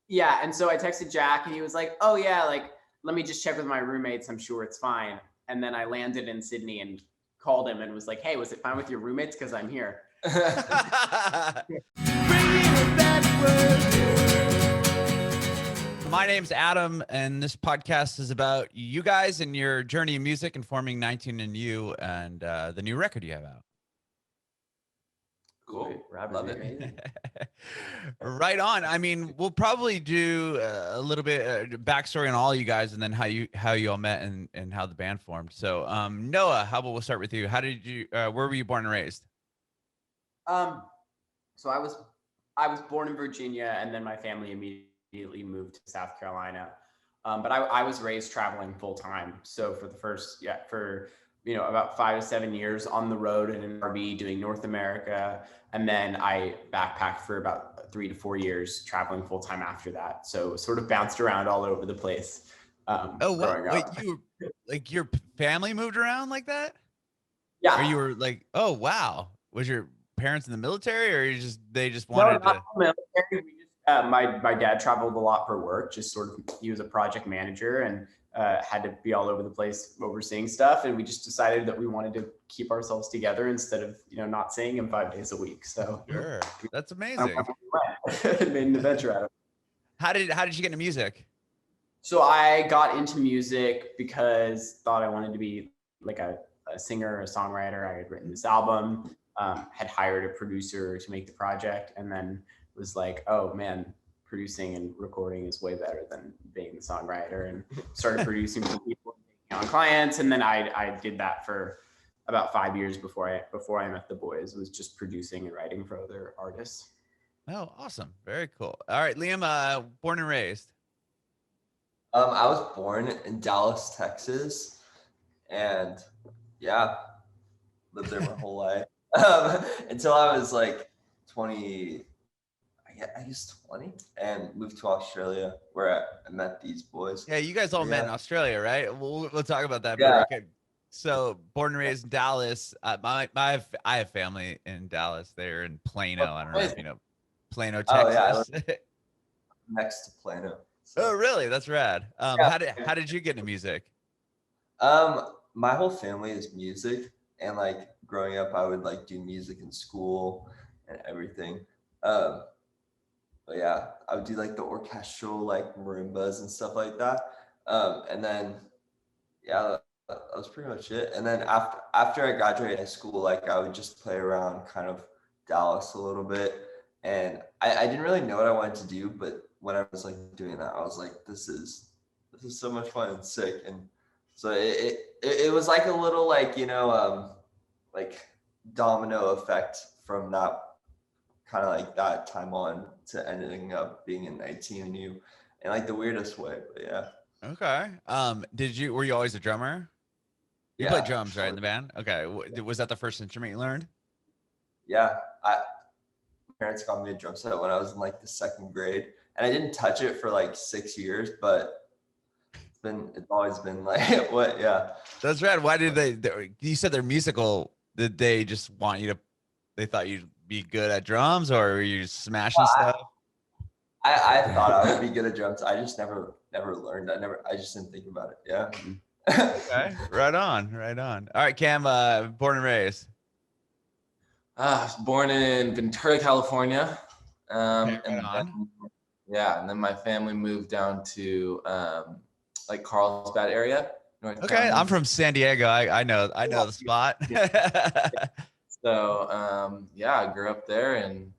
Yeah, and so I texted Jack and he was like, oh yeah, like let me just check with my roommates, I'm sure it's fine. And then I landed in Sydney and called him and was like, hey, was it fine with your roommates, because I'm here. My name's Adam, and this podcast is about you guys and your journey in music and forming 19&YOU and the new record you have out. Cool. Love it. Right on. I mean, we'll probably do a little bit backstory on all you guys, and then how you all met and how the band formed. So, Noah, how about we'll start with you? How did you? Where were you born and raised? So I was born in Virginia, and then my family immediately moved to South Carolina. But I was raised traveling full time. So for the first about 5 to 7 years on the road in an RV doing North America, and then I backpacked for about 3 to 4 years traveling full time after that. So sort of bounced around all over the place. Oh, wow. Wait, your family moved around like that? Yeah. Or you were like, oh wow, was your parents in the military, or they just wanted to? Military. My dad traveled a lot for work. Just sort of, he was a project manager and had to be all over the place overseeing stuff. And we just decided that we wanted to keep ourselves together instead of not seeing him 5 days a week. So sure, that's amazing. Made an adventure out of it. How did you get into music? So I got into music because thought I wanted to be like a singer or a songwriter. I had written this album, had hired a producer to make the project, and then was like, oh man, producing and recording is way better than being the songwriter, and started producing for people and taking on clients. And then I did that for about 5 years before I met the boys, was just producing and writing for other artists. Oh, awesome. Very cool. All right, Liam, born and raised. I was born in Dallas, Texas, and lived there my whole life until I was like 20. I guess 20, and moved to Australia where I met these boys. Yeah, you guys all met in Australia, right? We'll talk about that. Yeah. Okay. So born and raised in Dallas. I have family in Dallas. They're in Plano. I don't know if you know Plano, Texas. Oh, yeah, next to Plano. So. Oh, really? That's rad. How did you get into music? My whole family is music, and like growing up, I would like do music in school and everything. But yeah, I would do like the orchestral, like marimbas and stuff like that. And then, that was pretty much it. And then after I graduated high school, like I would just play around kind of Dallas a little bit. And I didn't really know what I wanted to do, but when I was like doing that, I was like, this is so much fun and sick. And so it was like a little like, like domino effect from that kind of like that time on to ending up being in 19&YOU in like the weirdest way, but yeah. Okay. Were you always a drummer? You played drums, right, in the band? Okay. Was that the first instrument you learned? Yeah. My parents got me a drum set when I was in like the 2nd grade, and I didn't touch it for like 6 years, but it's always been like what? Yeah. That's rad. Why did you said they're musical? Did they just want you to? They thought you'd be good at drums, or were you smashing stuff? I thought I would be good at drums. I just never learned. I just didn't think about it. Yeah. Okay. Right on. All right, Cam, born and raised. I was born in Ventura, California. And then my family moved down to like Carlsbad area. Okay, I'm from San Diego. I know the spot. So I grew up there and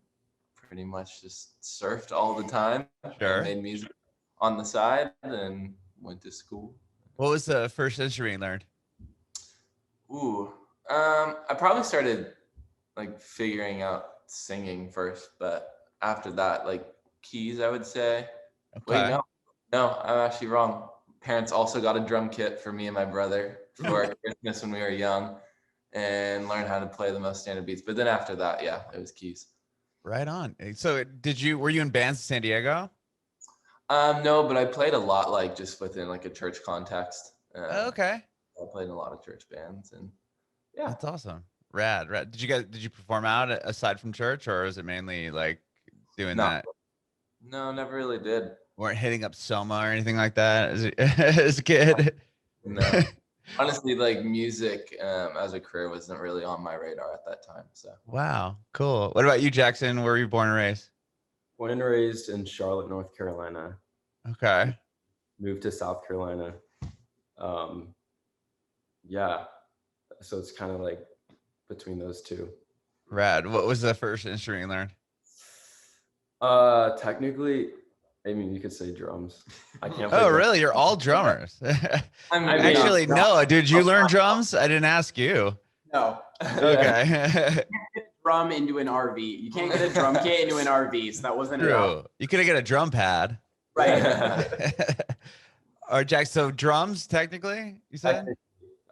pretty much just surfed all the time. Sure. Made music on the side and went to school. What was the first instrument you learned? I probably started like figuring out singing first, but after that, like keys, I would say. Okay. Wait, no, I'm actually wrong. Parents also got a drum kit for me and my brother for Christmas when we were young, and learned how to play the most standard beats. But then after that, it was keys. Right on. So were you in bands in San Diego? No, but I played a lot, like just within like a church context. Okay. I played in a lot of church bands, and that's awesome. Rad. Did you perform out aside from church, or is it mainly like doing that? No, never really did. Weren't hitting up Soma or anything like that as a kid? No. Honestly, like music as a career wasn't really on my radar at that time. So Wow, cool. What about you, Jackson? Where were you born and raised? Born and raised in Charlotte, North Carolina. Okay. Moved to South Carolina. Yeah, so it's kind of like between those two. Rad. What was the first instrument you learned? Technically, I mean, you could say drums. I can't. Oh, play really? You're all drummers. I mean, Actually, Noah, did you learn drums? I didn't ask you. No. Okay. Drum into an RV. You can't get a drum kit into an RV, so that wasn't enough. True. You could get a drum pad. Right. All right, Jack. So drums, technically, you said?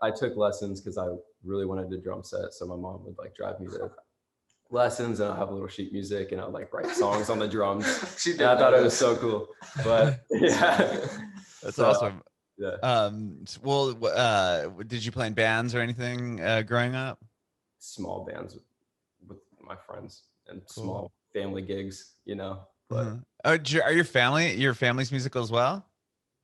I took lessons because I really wanted a drum set. So my mom would like drive me to lessons, and I'll have a little sheet music, and I'll like write songs on the drums. she did. And I thought it was so cool. But yeah, That's So, awesome. yeah. Well, did you play in bands or anything growing up? Small bands with my friends and Cool. small family gigs, you know. But Mhm. Are your family's musical as well?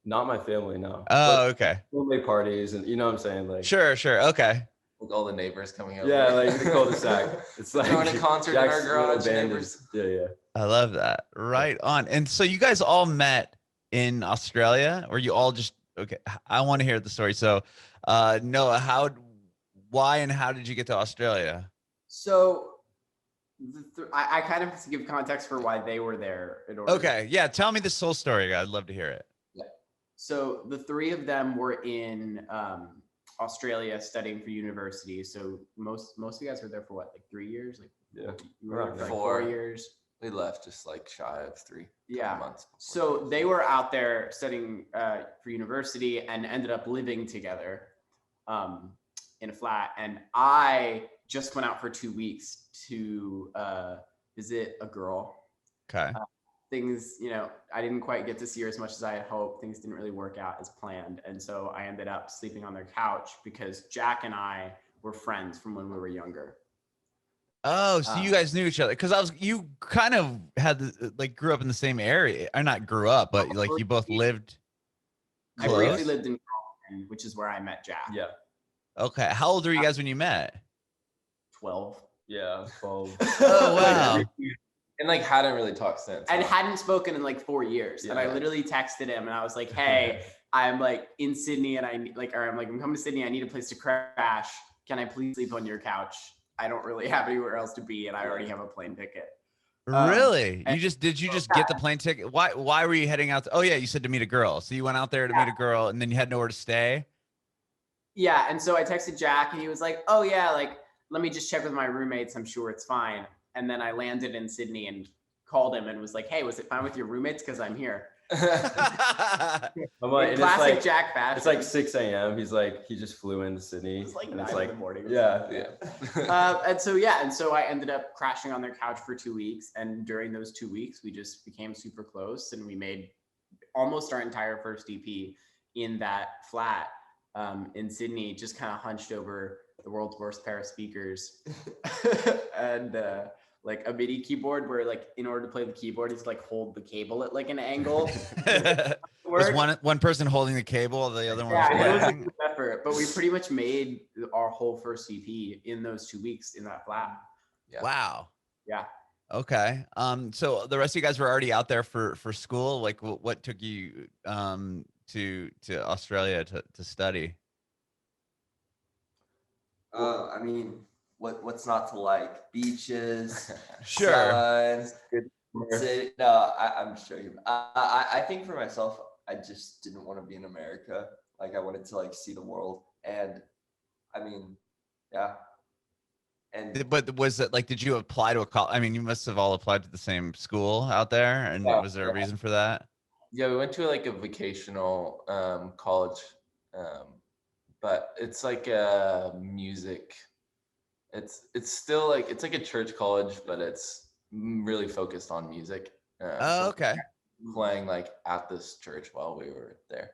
not my family, no. Oh, okay. But family parties, and you know what I'm saying, like Sure. Okay. With all the neighbors coming over. yeah, like the cul-de-sac. It's like Throwing a concert in our Jack's little garage, band neighbors. is- yeah. I love that. Right on. And so you guys all met in Australia, or you all just okay? I want to hear the story. So, Noah, why, and how did you get to Australia? So I kind of have to give context for why they were there in order. Okay, yeah. Tell me this whole story. I'd love to hear it. So the three of them were in Australia studying for university. So most of you guys were there for what, like 3 years? Like Yeah. you were there for like 4. 4 years. We left just like shy of 3 Yeah. months. before So that. they were out there studying for university and ended up living together in a flat. And I just went out for 2 weeks to visit a girl. Okay. Things, I didn't quite get to see her as much as I had hoped. Things didn't really work out as planned. And so I ended up sleeping on their couch because Jack and I were friends from when we were younger. Oh, so you guys knew each other because you kind of grew up in the same area, or not grew up, but like you both lived I briefly close. lived in Carlton, which is where I met Jack. Yeah. Okay. How old were you guys when you met? 12. Yeah. 12. Oh, wow. And like hadn't really talked since. And hadn't spoken in like 4 years. And I Yeah. literally texted him and I was like, hey, I'm like in Sydney and I'm coming to Sydney. I need a place to crash. Can I please sleep on your couch? I don't really have anywhere else to be. And I already have a plane ticket. Really? and- Did you just get the plane ticket? Why were you heading out? Oh yeah, you said to meet a girl. So you went out there to meet a girl, and then you had nowhere to stay. Yeah. And so I texted Jack and he was like, oh yeah, like, let me just check with my roommates. I'm sure it's fine. And then I landed in Sydney and called him and was like, hey, was it fine with your roommates? Because I'm here. I'm like, In and classic it's like, Jack fashion. it's like 6 a.m. He just flew into Sydney. It's like and 9 it's in like, the morning. yeah. Yeah. And so I ended up crashing on their couch for 2 weeks. And during those 2 weeks, we just became super close and we made almost our entire first EP in that flat in Sydney, just kind of hunched over the world's worst pair of speakers and like a MIDI keyboard where like in order to play the keyboard, he's like hold the cable at like an angle. Was one person holding the cable, the other one was Yeah, it was a playing? group effort, but we pretty much made our whole first EP in those 2 weeks in that flat. Yeah. Wow. Yeah. Okay. So the rest of you guys were already out there for school. Like, what took you to Australia to study? I mean, what's not to like? Beaches, Sure. suns, good city. No, I'm just joking. I think for myself, I just didn't want to be in America. Like I wanted to like see the world, and I mean, yeah. And But was it like, did you apply to a college? I mean, you must have all applied to the same school out there. And Yeah, was there a reason for that? Yeah, we went to like a vocational college, but it's like a music. It's still like it's like a church college, but it's really focused on music. Oh, So okay. playing like at this church while we were there.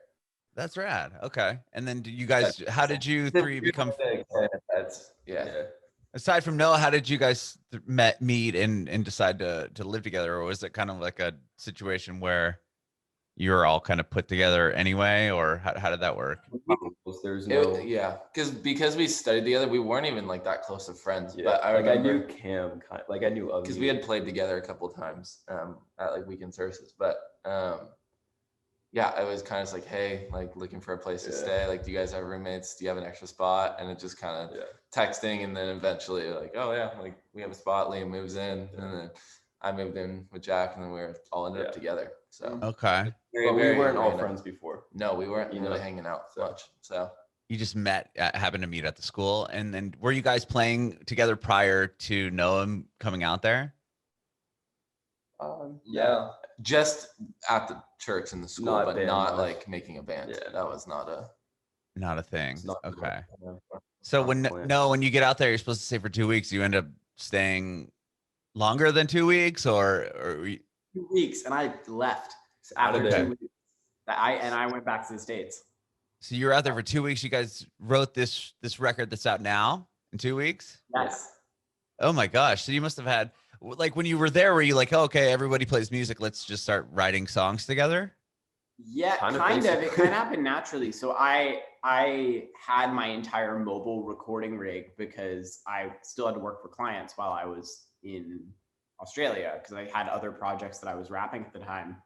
That's rad. Okay. And then you guys, how did you three become? That's yeah. Aside from Noah, how did you guys meet and decide to live together? Or was it kind of like a situation where you were all kind of put together anyway, or how did that work? There's no. Yeah, because we studied together, we weren't even like that close of friends. Yeah, But I like I remember knew Cam, like I knew of because you. we had played together a couple of times at like weekend services. But yeah, I was kind of like, hey, like looking for a place to stay. Like, do you guys have roommates? Do you have an extra spot? And it just kind of texting, and then eventually like, oh yeah, like we have a spot. Liam moves in, and then I moved in with Jack, and then we were all ended up together. So Okay. But we weren't all friends before. No, we weren't really hanging out much. So You just happened to meet at the school, and then were you guys playing together prior to Noah coming out there? Yeah. just at the church and the school, Not but band not life. like making a band. Yeah. That was not a thing. It's not Okay. the So not when the plan. when you get out there, you're supposed to stay for 2 weeks. You end up staying longer than 2 weeks, or 2 weeks, and I left Out of after there. 2 weeks. I went back to the States. so you're out there for 2 weeks. You guys wrote this record that's out now in 2 weeks. Yes. Oh my gosh! So you must have had, like, when you were there, were you like, oh, okay, everybody plays music, let's just start writing songs together? Yeah, Kind of kind of. It basically. kind of happened naturally. So I had my entire mobile recording rig because I still had to work for clients while I was in Australia because I had other projects that I was rapping at the time.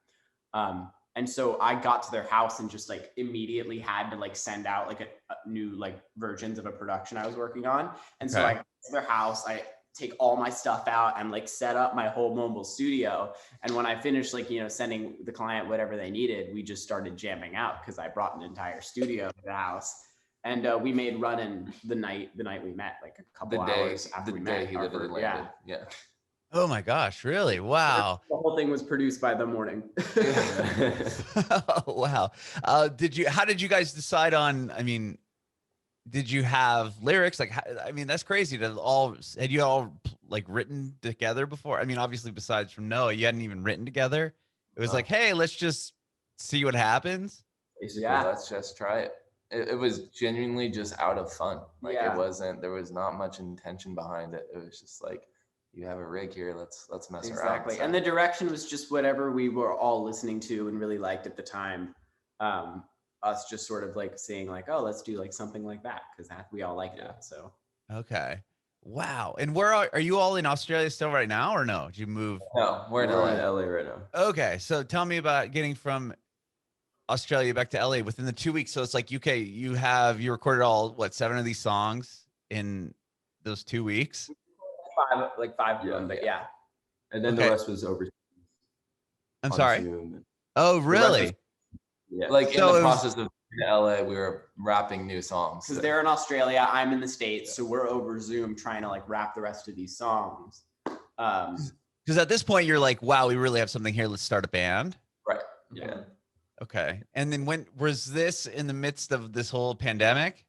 And so I got to their house and just like immediately had to like send out like a new like versions of a production I was working on. And so I got to their house, I take all my stuff out and like set up my whole mobile studio. And when I finished, like, sending the client whatever they needed, we just started jamming out because I brought an entire studio to the house. And we made Runnin' the night we met, like a couple hours after we met. He literally landed. Yeah. Oh my gosh! Really? Wow. The whole thing was produced by the morning. Wow. How did you guys decide on? I mean, did you have lyrics? Like, I mean, that's crazy. Had you all like written together before? I mean, obviously, besides from Noah, you hadn't even written together. It was like, hey, let's just see what happens. Basically, Yeah. Let's just try it. It was genuinely just out of fun. Like Yeah. there was not much intention behind it. It was just like, you have a rig here, let's mess around. Exactly. So- And the direction was just whatever we were all listening to and really liked at the time. Us just sort of like saying like, oh, let's do like something like that because we all liked it. So Okay. Wow. And where are you all in Australia still right now, or no? Did you move? No, we're in we're LA. in LA right now. Okay. So tell me about getting from Australia back to LA within the 2 weeks. So it's like, UK, you recorded all 7 of these songs in those 2 weeks. five of Yeah. them, but yeah. And then Okay. the rest was over. I'm on sorry. Zoom. Oh, rest really? was- Yeah. Like in So the it was- process of in LA, we were rapping new songs. Because they're in Australia, I'm in the States, so we're over Zoom trying to like rap the rest of these songs. Because at this point, you're like, wow, we really have something here. Let's start a band. Right. Yeah. Okay. And then when was this in the midst of this whole pandemic,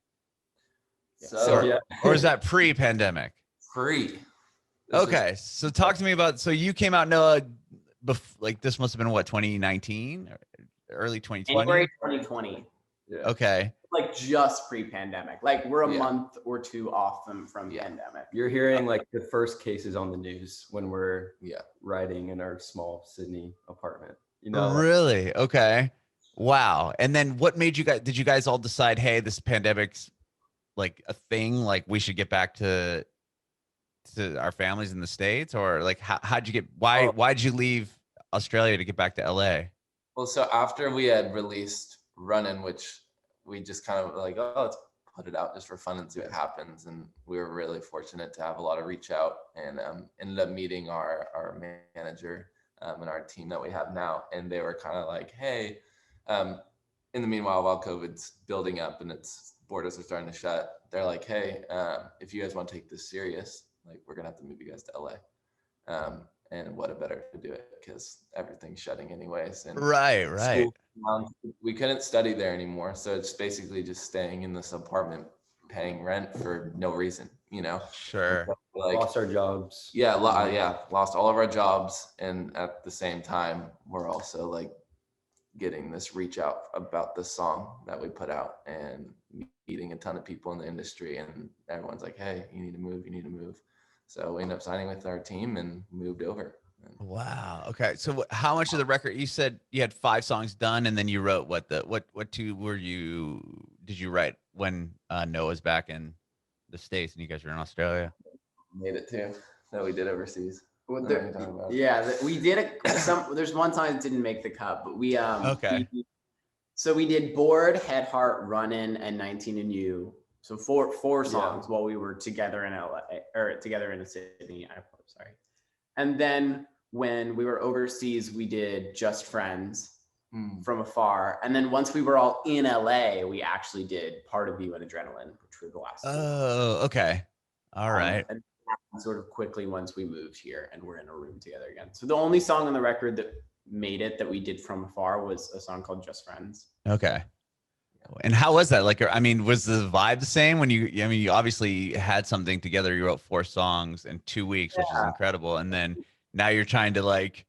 So yeah. or is that pre-pandemic? free. Okay. So talk to me about, so you came out, Noah, like this must have been what, 2019 or early 2020? January 2020, Yeah. Okay. like just pre-pandemic. Like we're a Yeah. month or two off from Yeah. pandemic. You're hearing like the first cases on the news when we're Yeah. riding in our small Sydney apartment. Like, Really? Okay. Wow. And then what made you guys, did you guys all decide, hey, this pandemic's like a thing, like we should get back to our families in the States, or like how'd you get, why'd you leave Australia to get back to LA? Well, so after we had released Runnin', which we just kind of like, oh, let's put it out just for fun and see what happens. And we were really fortunate to have a lot of reach out, and ended up meeting our manager and our team that we have now. And they were kind of like, hey, in the meanwhile, while COVID's building up and its borders are starting to shut, they're like, hey, if you guys want to take this serious, like we're gonna have to move you guys to LA. And what a better to do it because everything's shutting anyways. And Right. school, we couldn't study there anymore, so it's basically just staying in this apartment, paying rent for no reason. Sure. Like lost our jobs. lost all of our jobs, and at the same time, we're also like getting this reach out about this song that we put out and meeting a ton of people in the industry, and everyone's like, hey, you need to move. So we ended up signing with our team and moved over. Wow. Okay. So how much of the record, you said you had 5 songs done, and then you wrote what 2 did you write when Noah was back in the States and you guys were in Australia? Made it too. That we did overseas. Well, What are you talking about? yeah, we did there's one song that didn't make the cut, but we Okay. So we did Bored, Head, Heart, Runnin', and 19&YOU. So four songs while we were together in LA, or together in Sydney. Sorry. And then when we were overseas, we did Just Friends from Afar. And then once we were all in LA, we actually did Part of You and Adrenaline, which were the last two. Oh, okay. All right. And sort of quickly once we moved here and we're in a room together again. So the only song on the record that made it that we did from afar was a song called Just Friends. Okay. And how was that? Like, I mean, was the vibe the same when you obviously had something together, you wrote 4 songs in 2 weeks, which is incredible. And then now you're trying to like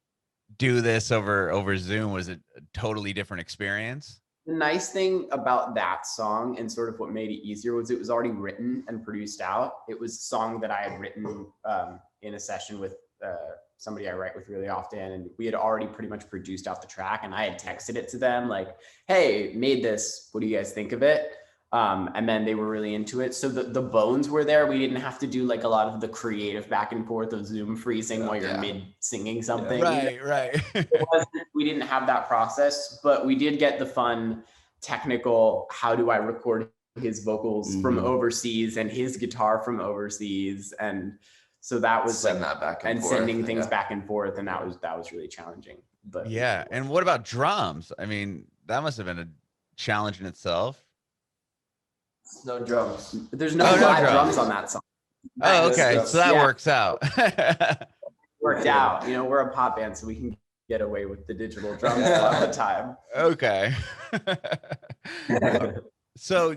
do this over Zoom. Was it a totally different experience? The nice thing about that song and sort of what made it easier was it was already written and produced out. It was a song that I had written in a session with somebody I write with really often. And we had already pretty much produced out the track, and I had texted it to them like, hey, made this, what do you guys think of it? And then they were really into it. So the bones were there. We didn't have to do like a lot of the creative back and forth of Zoom freezing while you're mid singing something. Right. We didn't have that process, but we did get the fun technical, how do I record his vocals from overseas and his guitar from overseas. And so that was Send that back and forth, sending things back and forth. And that was really challenging. But yeah. And what about drums? I mean, that must have been a challenge in itself. No drums. There's no live drums on that song. Oh, okay. So that works out. Worked out. You know, we're a pop band, so we can get away with the digital drums all the time. Okay. So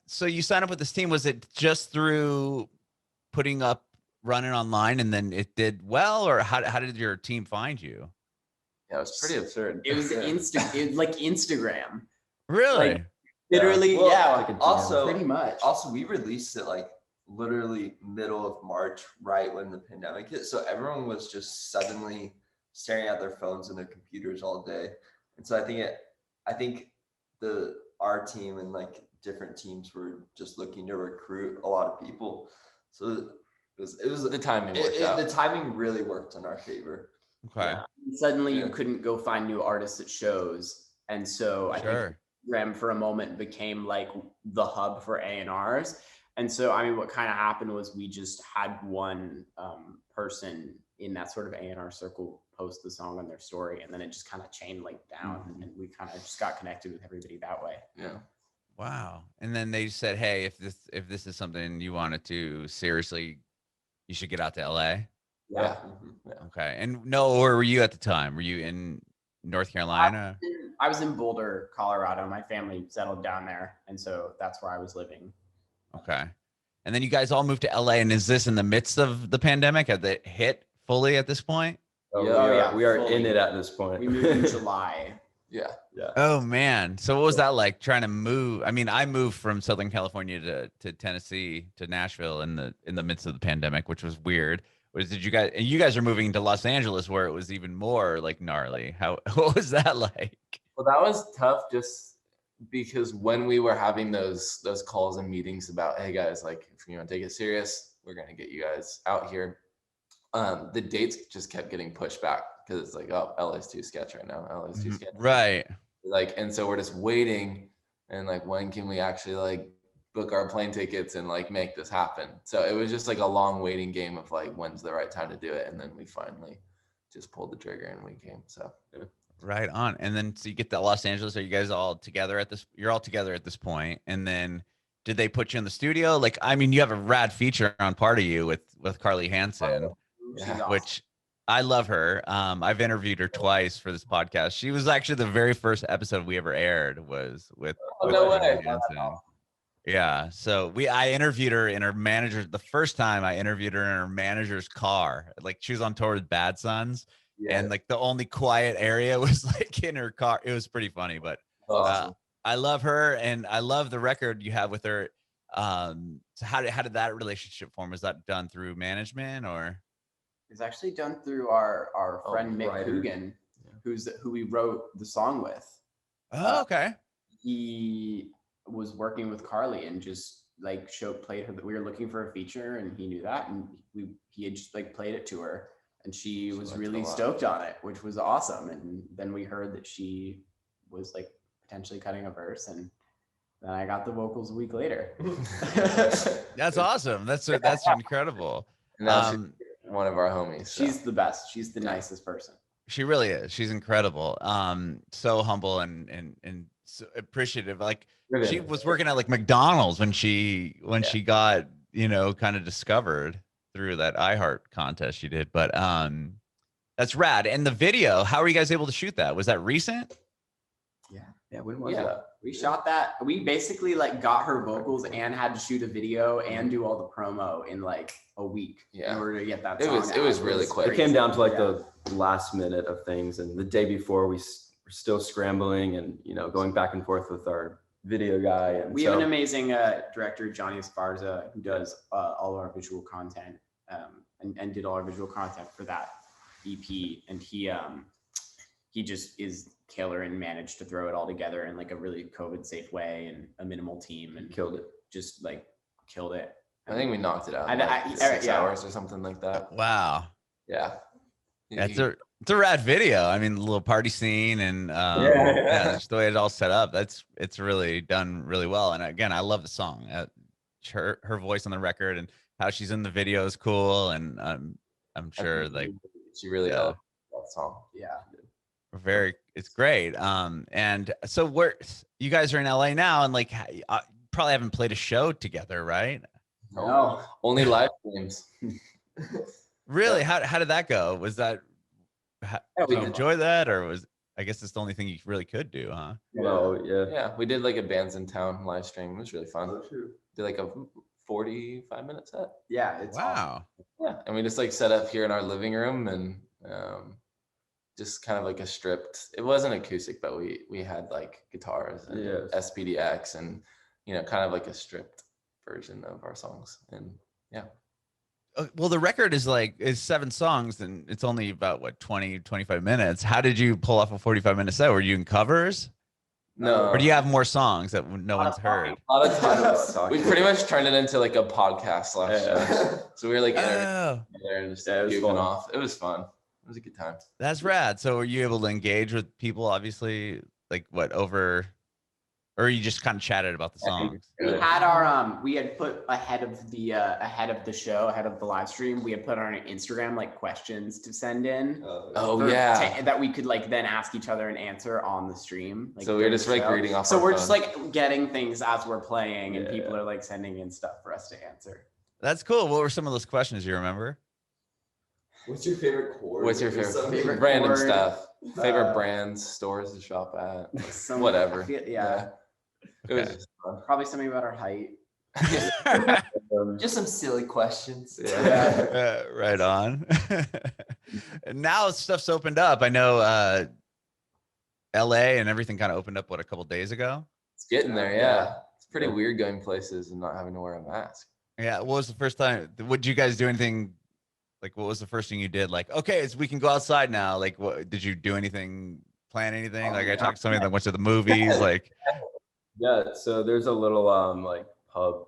so you signed up with this team, was it just through putting up Running online and then it did well, or how did your team find you? Yeah, it was pretty absurd. It was it was like Instagram. Really? Like, literally, Well, also, pretty much. Also, we released it like literally middle of March, right when the pandemic hit. So everyone was just suddenly staring at their phones and their computers all day. And so I think our team and like different teams were just looking to recruit a lot of people. So it was The timing worked out. The timing really worked in our favor. Okay. Yeah. Suddenly you couldn't go find new artists at shows. And so I think Instagram for a moment became like the hub for A&Rs. And so, I mean, what kind of happened was we just had one person in that sort of A&R circle post the song on their story. And then it just kind of chain linked down and we kind of just got connected with everybody that way. Yeah. Wow. And then they said, hey, if this is something you wanted to seriously, you should get out to LA. Yeah. Okay. And no, where were you at the time? Were you in North Carolina? I was in Boulder, Colorado. My family settled down there. And so that's where I was living. Okay. And then you guys all moved to LA. And is this in the midst of the pandemic? Had it hit fully at this point? Oh, we are fully. in it at this point. We moved in July. Yeah. Oh man. So what was that like trying to move? I mean, I moved from Southern California to Tennessee to Nashville in the midst of the pandemic, which was weird. You guys are moving to Los Angeles where it was even more like gnarly. What was that like? Well, that was tough just because when we were having those calls and meetings about, hey guys, like if you want to take it serious, we're gonna get you guys out here. The dates just kept getting pushed back because it's like, oh, LA's too sketch right now. LA's too sketch. Right. Like, and so we're just waiting and like, when can we actually like book our plane tickets and like make this happen? So it was just like a long waiting game of like, when's the right time to do it? And then we finally just pulled the trigger and we came. So right on. And then so you get to Los Angeles. Are you guys all together you're all together at this point? And then did they put you in the studio? Like, I mean, you have a rad feature on Part of You with Carly Hansen, which I love her. I've interviewed her twice for this podcast. She was actually the very first episode we ever aired was with no way. Hansen. Yeah. So I interviewed her in her manager's, the first time I interviewed her in her manager's car. Like she was on tour with Bad Sons and like the only quiet area was like in her car. It was pretty funny, but Awesome. I love her, and I love the record you have with her. So how did that relationship form? Was that done through management, or? It's actually done through our friend Mick writer. Coogan, who we wrote the song with. Oh, okay. He was working with Carly and just like played her that we were looking for a feature, and he knew that, and he had just like played it to her, and she was really stoked on it, which was awesome. And then we heard that she was like potentially cutting a verse, and then I got the vocals a week later. That's awesome. That's incredible. And now she's one of our homies. So. She's the best. She's the nicest person. She really is. She's incredible. So humble and so appreciative. Like she was working at like McDonald's when she got, kind of discovered through that iHeart contest she did. But that's rad. And the video, how were you guys able to shoot that? Was that recent? Yeah, when was that? We shot that. We basically like got her vocals and had to shoot a video and do all the promo in like a week in order to get that song out. It was really quick. It came down to like the last minute of things, and the day before we were still scrambling and going back and forth with our video guy. And we have an amazing director, Johnny Esparza, who does all of our visual content and did all our visual content for that EP, and he just is killer and managed to throw it all together in like a really COVID safe way and a minimal team, and killed it. Just like killed it. I think we knocked it out in like 6 hours or something like that. Wow. Yeah. It's a rad video. I mean, the little party scene and just the way it's all set up. It's really done really well. And again, I love the song. Her voice on the record and how she's in the video is cool. And I'm sure like she really loved that song. Yeah. It's great. And so you guys are in LA now, and like probably haven't played a show together, right? No. Only live streams. Really? How did that go? Was that did you enjoy that, or I guess it's the only thing you really could do, huh? Yeah, we did like a Bands in Town live stream. It was really fun. Did like a 45-minute set. Yeah, it's wow. Awesome. Yeah, and we just like set up here in our living room and just kind of like a stripped. It wasn't acoustic, but we had like guitars and SPDX and kind of like a stripped version of our songs. And well, the record is 7 songs and it's only about 20-25 minutes. How did you pull off a 45-minute set? Were you in covers? No. Or do you have more sons that no one's heard? A lot of times we pretty much turned it into like a podcast last show. So we were like there and just goofing off. It was fun. It was a good time. That's rad. So were you able to engage with people, obviously, like over, or you just kind of chatted about the songs? We had we had put ahead of the show, ahead of the live stream, we had put on our Instagram like questions to send in. That we could like then ask each other and answer on the stream. So we were just like reading off. So we're just like getting things as we're playing, and people are like sending in stuff for us to answer. That's cool. What were some of those questions you remember? What's your favorite chord? What's your favorite random stuff? Favorite brands, stores to shop at, whatever. It was just fun. Probably something about our height. Just some silly questions. Right on. And now stuff's opened up. I know LA and everything kind of opened up a couple days ago. It's getting there. Yeah. It's pretty weird going places and not having to wear a mask. Yeah. What was the first time? Would you guys do anything? Like, what was the first thing you did? Like, okay, we can go outside now. Like, what did you do? Anything? Plan anything? Like, I talked to somebody that went to the movies. Like, yeah. So there's a little like pub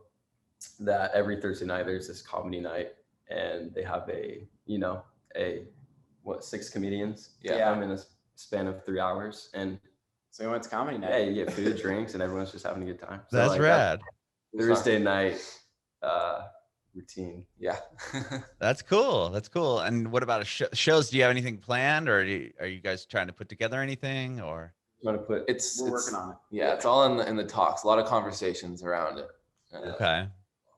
that every Thursday night there's this comedy night, and they have 6 comedians. In a span of 3 hours, and so we went to comedy night. Yeah, you get food, drinks, and everyone's just having a good time. So, that's rad. Thursday night routine. Yeah. That's cool. That's cool. And what about shows? Do you have anything planned, or are you guys trying to put together anything, or trying to put? We're working on it. Yeah, it's all in the talks. A lot of conversations around it. Okay.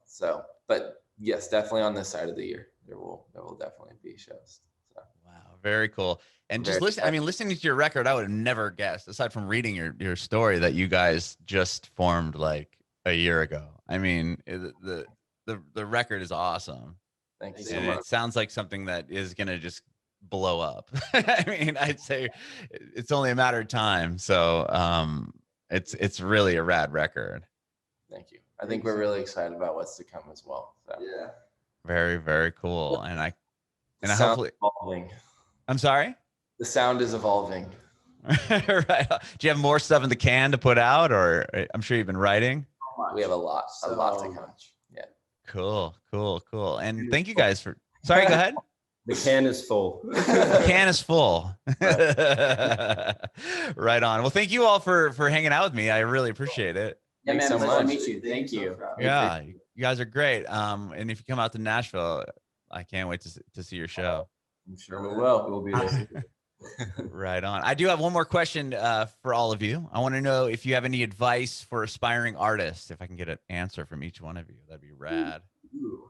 So, but yes, definitely on this side of the year, there will definitely be shows. So. Wow, very cool. And just listening to your record, I would have never guessed, aside from reading your story, that you guys just formed like a year ago. I mean, the record is awesome. Thanks so much. It sounds like something that is gonna just blow up. I mean, I'd say it's only a matter of time. So it's really a rad record. Thank you. I think we're really excited about what's to come as well. So. Yeah. Very, very cool. And I Sound hopefully evolving. I'm sorry. The sound is evolving. Right. Do you have more stuff in the can to put out, or I'm sure you've been writing? We have a lot to So come. much. Yeah. Cool. And thank you guys for. Sorry, go ahead. The can is full. The can is full. Right on. Well, thank you all for hanging out with me. I really appreciate it. Yeah, Thanks man. so Pleasure to much. meet you. Thank you. Yeah, you guys are great. And if you come out to Nashville, I can't wait to see your show. I'm sure we will. We'll be there. Right on. I do have one more question for all of you. I want to know if you have any advice for aspiring artists. If I can get an answer from each one of you, that'd be rad. Ooh.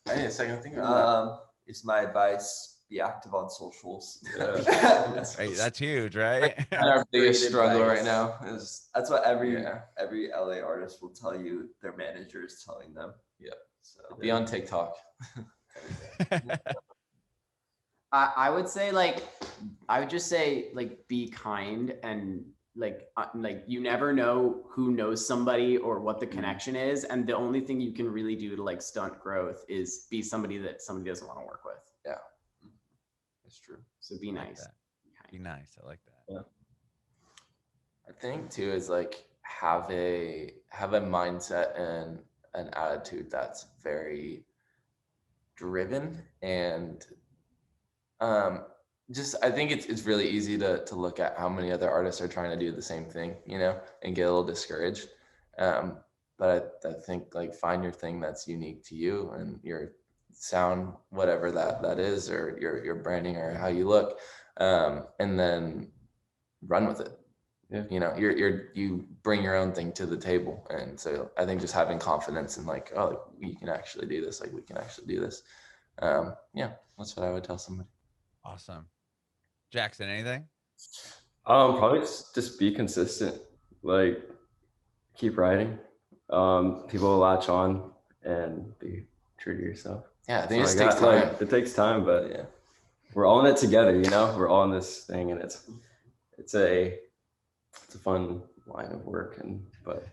I need a second to think about Is my advice, be active on socials. Right, that's huge, right? that. Our biggest Great struggle advice. right now is That's what every Yeah. LA artist will tell you. Their manager is telling them. Yep. So be on TikTok. I would say I would just say be kind and you never know who knows somebody or what the connection is, and the only thing you can really do to stunt growth is be somebody that somebody doesn't want to work with. It's true. So be Like nice. that. Be nice. I like that. Yeah. I think too is have a mindset and an attitude that's very driven, and just I think it's really easy to look at how many other artists are trying to do the same thing, and get a little discouraged. But I think find your thing that's unique to you and your sound, whatever that is, or your branding or how you look, and then run with it. Yeah. You bring your own thing to the table, and so I think just having confidence in we can actually do this. We can actually do this. That's what I would tell somebody. Awesome. Jackson, anything? Probably just be consistent. Keep writing. People will latch on and be true to yourself. Yeah, I think So it takes time. it takes time, but Yeah. we're all in it together. We're all in this thing, and it's a fun line of work, but